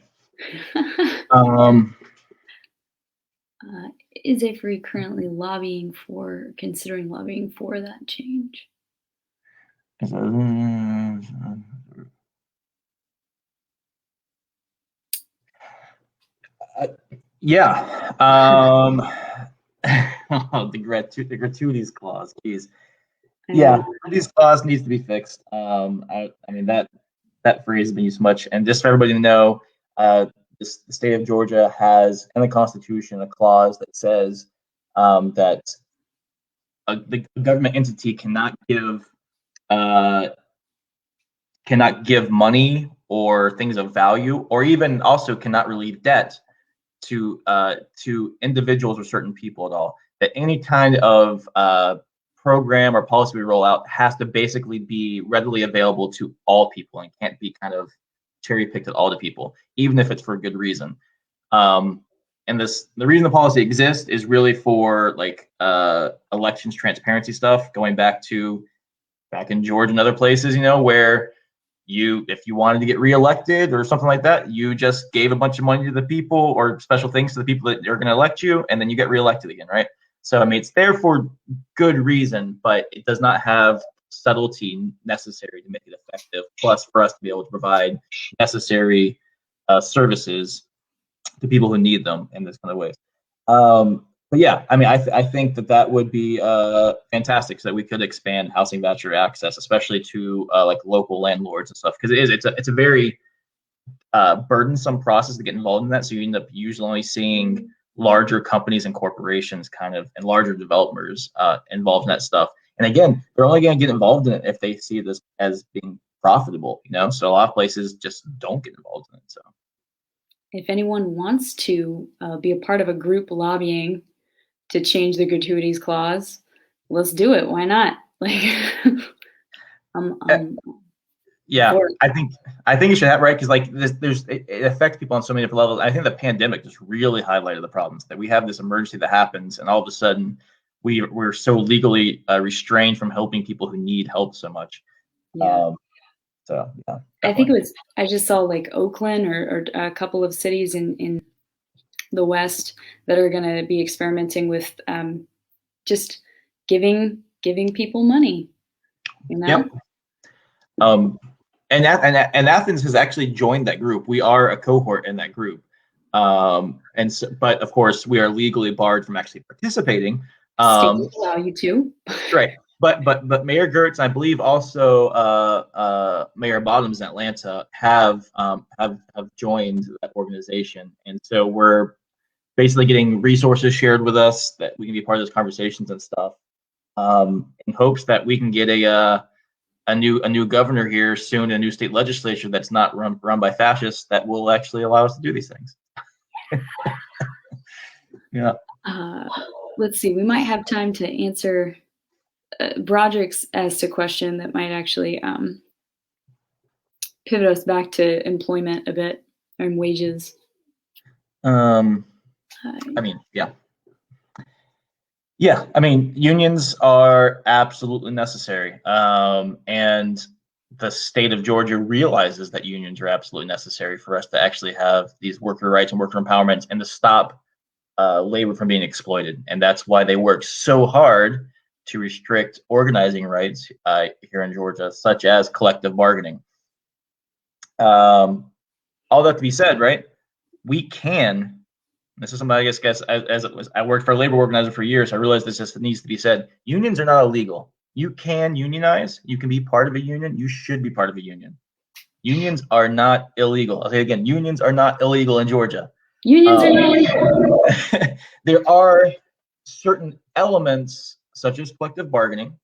Is AFRE currently considering lobbying for that change? Yeah. The gratuities clause, geez. Yeah, gratuities clause needs to be fixed. I mean that phrase has been used much, and just for everybody to know, the state of Georgia has in the Constitution a clause that says that the government entity cannot give money or things of value, or even also cannot relieve debt to individuals or certain people at all. That any kind of program or policy we roll out has to basically be readily available to all people and can't be kind of cherry picked at all the people, even if it's for a good reason. And the reason the policy exists is really for like elections transparency stuff, going back in Georgia and other places, where if you wanted to get reelected or something like that, you just gave a bunch of money to the people or special things to the people that are going to elect you, and then you get reelected again, right? So I mean, it's there for good reason, but it does not have subtlety necessary to make it effective. Plus, for us to be able to provide necessary services to people who need them in this kind of ways. But yeah, I mean, I think that would be fantastic, so that we could expand housing voucher access, especially to like local landlords and stuff, because it's a very burdensome process to get involved in that. So you end up usually only seeing larger companies and corporations and larger developers involved in that stuff. And again, they're only going to get involved in it if they see this as being profitable, So a lot of places just don't get involved in it. So if anyone wants to be a part of a group lobbying to change the gratuities clause, let's do it. Why not? Like, yeah, I think you should have, right, because like it affects people on so many different levels. I think the pandemic just really highlighted the problems that we have. This emergency that happens, and all of a sudden we're so legally restrained from helping people who need help so much. Yeah. So yeah, definitely. I just saw like Oakland or a couple of cities in the West that are going to be experimenting with just giving people money. Yep. And Athens has actually joined that group. We are a cohort in that group. But of course, we are legally barred from actually participating. States allow you to. Right. But Mayor Gertz, I believe also Mayor Bottoms in Atlanta have joined that organization, and so we're basically getting resources shared with us that we can be part of those conversations and stuff, in hopes that we can get a new governor here soon, a new state legislature that's not run by fascists, that will actually allow us to do these things. Yeah. Let's see. We might have time to answer Broderick's asked a question that might actually pivot us back to employment a bit and wages. I mean, yeah. Yeah, I mean, unions are absolutely necessary. And the state of Georgia realizes that unions are absolutely necessary for us to actually have these worker rights and worker empowerment and to stop labor from being exploited. And that's why they work so hard to restrict organizing rights here in Georgia, such as collective bargaining. All that to be said, right? We can. This is something I guess as I worked for a labor organizer for years. I realized this just needs to be said. Unions are not illegal. You can unionize. You can be part of a union. You should be part of a union. Unions are not illegal. I'll say it again. Unions are not illegal in Georgia. Unions are not illegal. There are certain elements such as collective bargaining,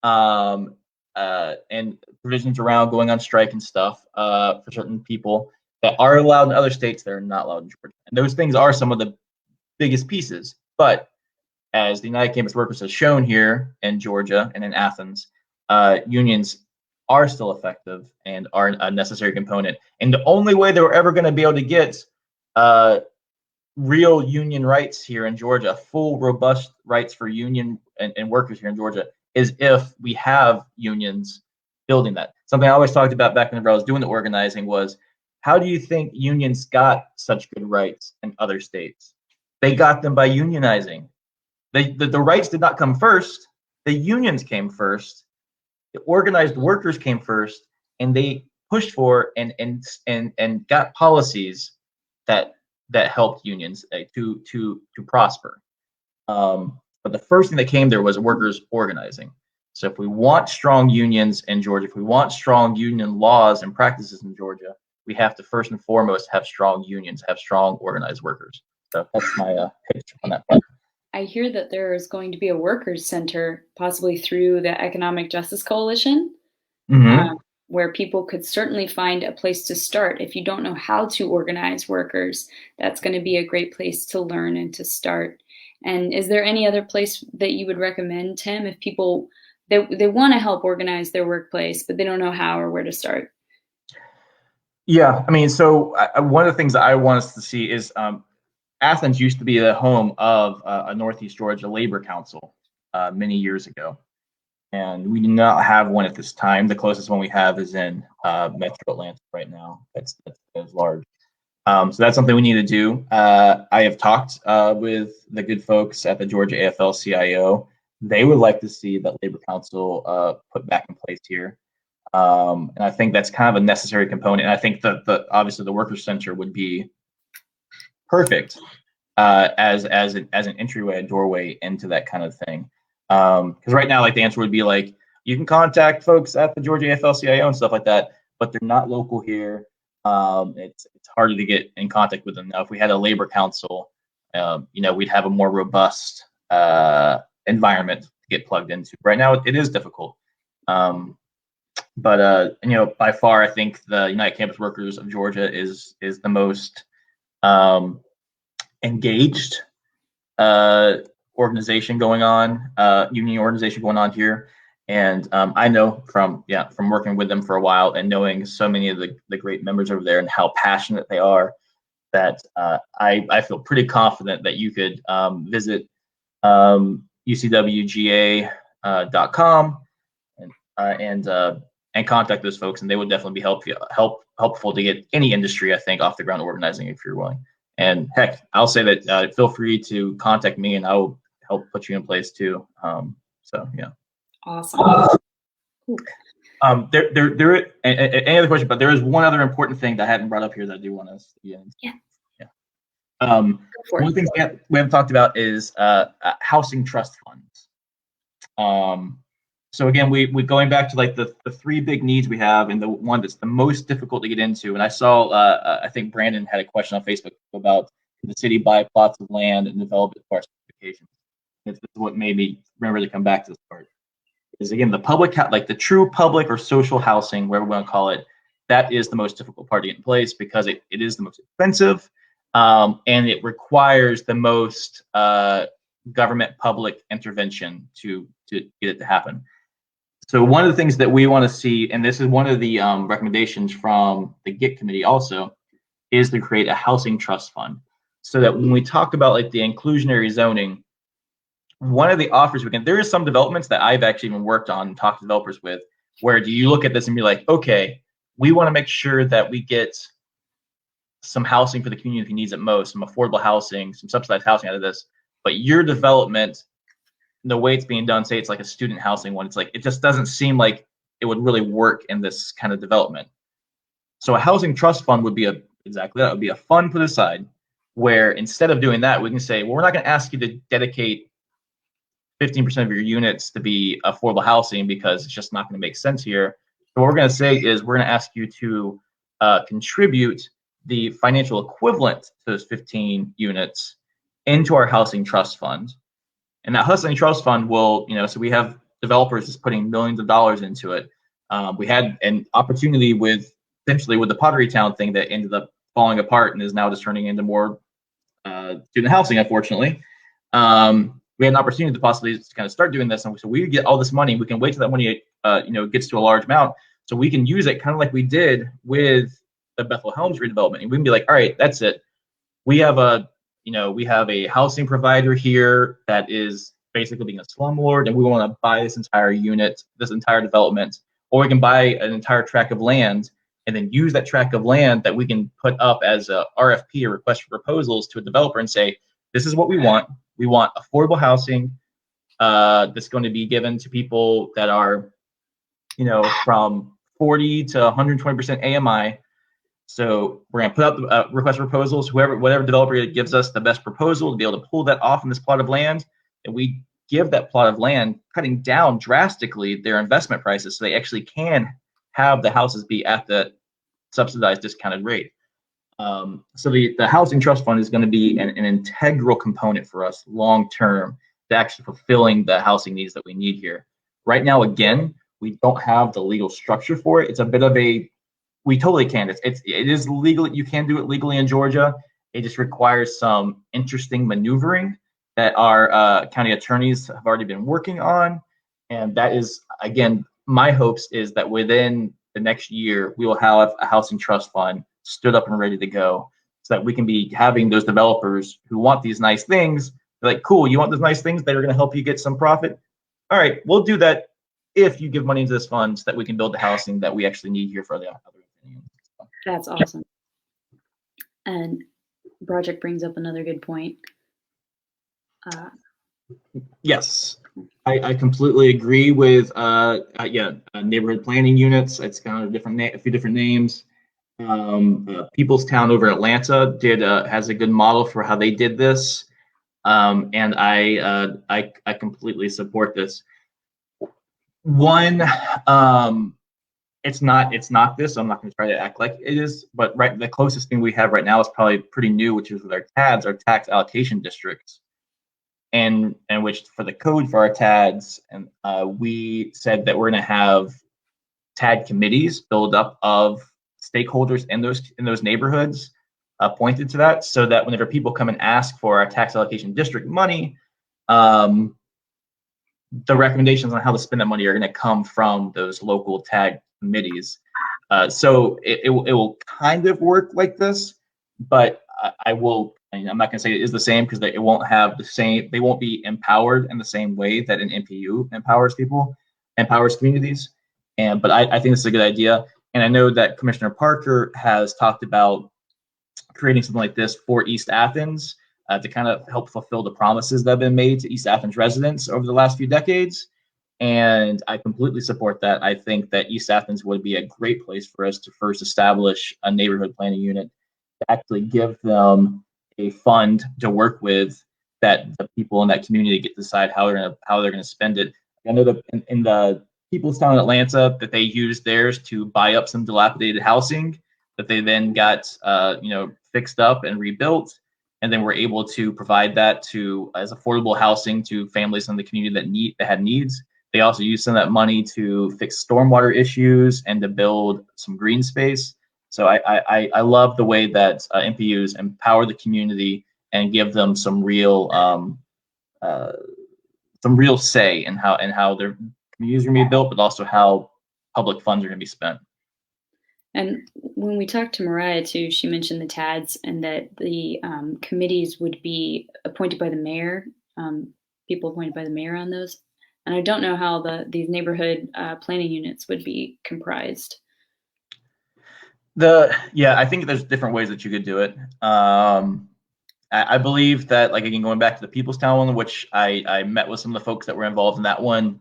and provisions around going on strike and stuff for certain people that are allowed in other states that are not allowed in Georgia. And those things are some of the biggest pieces. But as the United Campus Workers has shown here in Georgia and in Athens, unions are still effective and are a necessary component. And the only way that we're ever going to be able to get real union rights here in Georgia, full, robust rights for union and workers here in Georgia, is if we have unions building that. Something I always talked about back whenever I was doing the organizing was, how do you think unions got such good rights in other states? They got them by unionizing. The rights did not come first. The unions came first. The organized workers came first, and they pushed for and got policies that helped unions to prosper. But the first thing that came there was workers organizing. So if we want strong unions in Georgia, if we want strong union laws and practices in Georgia, we have to first and foremost have strong unions, have strong organized workers. So that's my pitch on that part. I hear that there is going to be a workers' center, possibly through the Economic Justice Coalition, where people could certainly find a place to start. If you don't know how to organize workers, that's going to be a great place to learn and to start. And is there any other place that you would recommend, Tim, if people they want to help organize their workplace, but they don't know how or where to start? Yeah, I mean, so one of the things that I want us to see is Athens used to be the home of a Northeast Georgia Labor Council many years ago. And we do not have one at this time. The closest one we have is in Metro Atlanta right now. That's large. So that's something we need to do. I have talked with the good folks at the Georgia AFL-CIO. They would like to see that Labor Council put back in place here. And I think that's kind of a necessary component. And I think that obviously the Workers Center would be perfect as an entryway, a doorway into that kind of thing. Because right now, like, the answer would be like, you can contact folks at the Georgia AFL-CIO and stuff like that, but they're not local here. It's harder to get in contact with them. Now, if we had a labor council, we'd have a more robust environment to get plugged into. Right now, it is difficult. But by far, I think the United Campus Workers of Georgia is the most engaged organization going on, union organization going on here. And I know from working with them for a while and knowing so many of the great members over there and how passionate they are, that I feel pretty confident that you could visit ucwga.com and contact those folks, and they would definitely be helpful to get any industry, I think, off the ground organizing if you're willing. And heck, I'll say that feel free to contact me, and I will help put you in place too. Yeah. Awesome. Any other question? But there is one other important thing that I haven't brought up here that I do want to see. Yeah. One thing we haven't talked about is housing trust funds. So again, we going back to like the three big needs we have, and the one that's the most difficult to get into. And I saw, I think Brandon had a question on Facebook about the city buy plots of land and develop it for our specifications. This is what made me remember to come back to this part. Is again, the public, like the true public or social housing, whatever we want to call it, that is the most difficult part to get in place because it is the most expensive, and it requires the most government public intervention to get it to happen. So one of the things that we want to see, and this is one of the recommendations from the GIT committee also, is to create a housing trust fund, so that when we talk about like the inclusionary zoning, one of the offers there is some developments that I've actually even worked on and talked to developers with, where do you look at this and be like, okay, we want to make sure that we get some housing for the community who needs it most, some affordable housing, some subsidized housing out of this, but your development, the way it's being done, say it's like a student housing one, it's like, it just doesn't seem like it would really work in this kind of development. So a housing trust fund would be exactly that. It would be a fund put aside where instead of doing that, we can say, well, we're not going to ask you to dedicate 15% of your units to be affordable housing because it's just not going to make sense here. So what we're going to say is we're going to ask you to contribute the financial equivalent to those 15 units into our housing trust fund. And that housing trust fund will, so we have developers just putting millions of dollars into it. We had an opportunity with potentially with the Pottery Town thing that ended up falling apart and is now just turning into more student housing, unfortunately. We had an opportunity to possibly kind of start doing this, and so we get all this money. We can wait till that money, gets to a large amount, so we can use it kind of like we did with the Bethel Helms redevelopment. And we can be like, all right, that's it. We have a housing provider here that is basically being a slumlord, and we want to buy this entire unit, this entire development, or we can buy an entire tract of land and then use that tract of land that we can put up as a RFP, a request for proposals, to a developer and say, this is what we want. We want affordable housing that's going to be given to people that are, from 40 to 120% AMI. So we're going to put out the request for proposals. Whatever developer gives us the best proposal to be able to pull that off in this plot of land, and we give that plot of land, cutting down drastically their investment prices, so they actually can have the houses be at the subsidized discounted rate. So the housing trust fund is going to be an integral component for us long term to actually fulfilling the housing needs that we need here. Right now, again, we don't have the legal structure for it. It's a bit of we totally can. It is legal. You can do it legally in Georgia. It just requires some interesting maneuvering that our county attorneys have already been working on. And that is, again, my hopes is that within the next year, we will have a housing trust fund stood up and ready to go, so that we can be having those developers who want these nice things. They're like, cool, you want those nice things that are going to help you get some profit? All right, we'll do that if you give money into this fund so that we can build the housing that we actually need here for the other opinions. That's awesome. And Project brings up another good point. Yes, I completely agree with neighborhood planning units. It's kind of a few different names. People's Town over Atlanta has a good model for how they did this, and I completely support this. One, it's not this. I'm not going to try to act like it is, but the closest thing we have right now is probably pretty new, which is with our TADs, our tax allocation districts, and which for the code for our TADs, and we said that we're going to have TAD committees build up of stakeholders in those neighborhoods appointed to that, so that whenever people come and ask for our tax allocation district money, the recommendations on how to spend that money are going to come from those local TAD committees. So it will kind of work like this, but I'm not going to say it is the same, because it won't have the same. They won't be empowered in the same way that an MPU empowers communities. But I think it's a good idea. And I know that Commissioner Parker has talked about creating something like this for East Athens to kind of help fulfill the promises that have been made to East Athens residents over the last few decades. And I completely support that. I think that East Athens would be a great place for us to first establish a neighborhood planning unit, to actually give them a fund to work with, that the people in that community get to decide how they're going to spend it. I know that in the People's Town in Atlanta, that they used theirs to buy up some dilapidated housing that they then got fixed up and rebuilt, and then were able to provide that as affordable housing to families in the community that had needs. They also used some of that money to fix stormwater issues and to build some green space. So I love the way that MPUs empower the community and give them some real say in how their communities are going to be built, but also how public funds are going to be spent. And when we talked to Mariah too, she mentioned the TADs, and that the committees would be appointed by the mayor, people appointed by the mayor on those. And I don't know how these neighborhood planning units would be comprised. I think there's different ways that you could do it. I believe that, like, again, going back to the People's Town one, which I met with some of the folks that were involved in that one.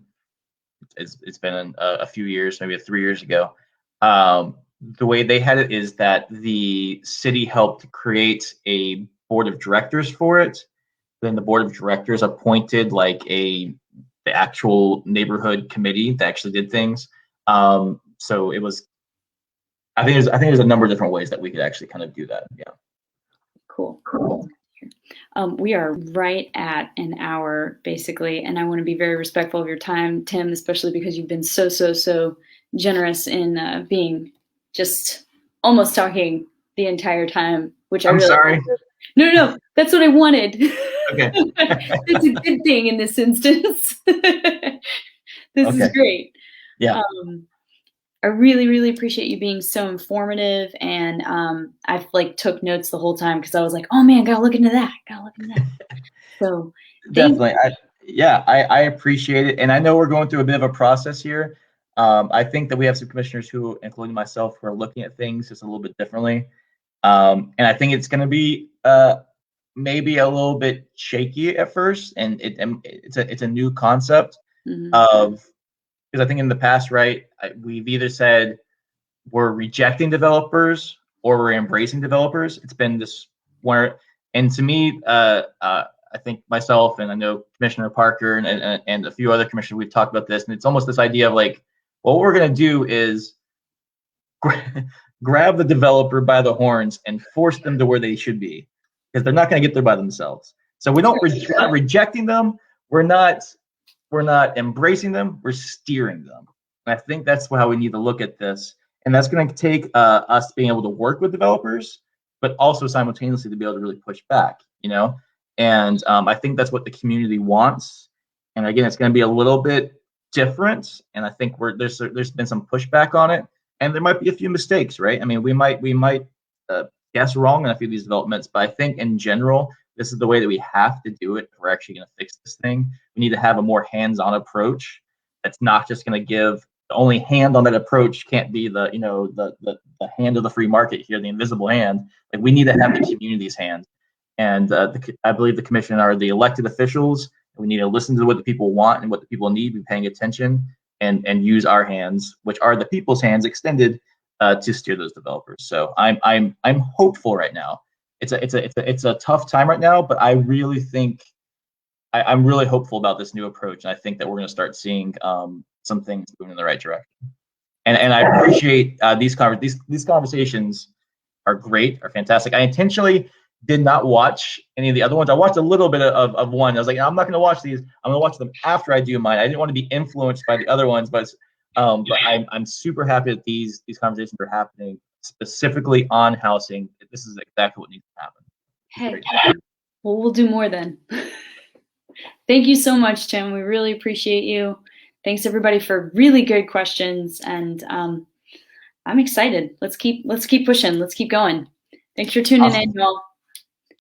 It's been a few years, maybe 3 years ago. The way they had it is that the city helped create a board of directors for it. Then the board of directors appointed the actual neighborhood committee that actually did things. So it was. I think there's a number of different ways that we could actually kind of do that. Yeah. Cool. We are right at an hour, basically, and I want to be very respectful of your time, Tim, especially because you've been so generous in being just almost talking the entire time, which I I'm really sorry. No, that's what I wanted. Okay. That's a good thing in this instance. This is Okay. great. Yeah. I really, really appreciate you being so informative, and I've like took notes the whole time because I was like, oh man, gotta look into that. So Definitely. I appreciate it. And I know we're going through a bit of a process here. I think that we have some commissioners who, including myself, who are looking at things just a little bit differently. And I think it's going to be maybe a little bit shaky at first, and it's a new concept of, because I think in the past, right, we've either said we're rejecting developers or we're embracing developers. It's been this where, and to me, I think myself and I know Commissioner Parker and a few other commissioners, we've talked about this, and it's almost this idea of like, well, what we're going to do is grab the developer by the horns and force them to where they should be, because they're not going to get there by themselves. So we're not rejecting them. We're not embracing them. We're steering them. And I think that's how we need to look at this. And that's going to take us being able to work with developers, but also simultaneously to be able to really push back, you know? And I think that's what the community wants. And again, it's going to be a little bit different. And I think there's been some pushback on it, and there might be a few mistakes, right? I mean, we might guess wrong on a few of these developments, but I think in general, this is the way that we have to do it if we're actually going to fix this thing. We need to have a more hands-on approach. That's not just going to give, the only hand on that approach can't be the hand of the free market here, the invisible hand. Like, we need to have the community's hand. And I believe the commission are the elected officials. We need to listen to what the people want and what the people need, be paying attention, and use our hands, which are the people's hands extended, to steer those developers. So I'm hopeful right now. It's a tough time right now, but I really think I'm really hopeful about this new approach, and I think that we're going to start seeing some things moving in the right direction. And I appreciate these conversations are great, are fantastic. I intentionally did not watch any of the other ones. I watched a little bit of one. I was like, I'm not going to watch these. I'm going to watch them after I do mine. I didn't want to be influenced by the other ones, but I'm super happy that these conversations are happening specifically on housing. This is exactly what needs to happen. Hey, well, we'll do more then. Thank you so much, Tim. We really appreciate you. Thanks everybody for really good questions, and I'm excited. Let's keep pushing. Let's keep going. Thanks for tuning in, y'all.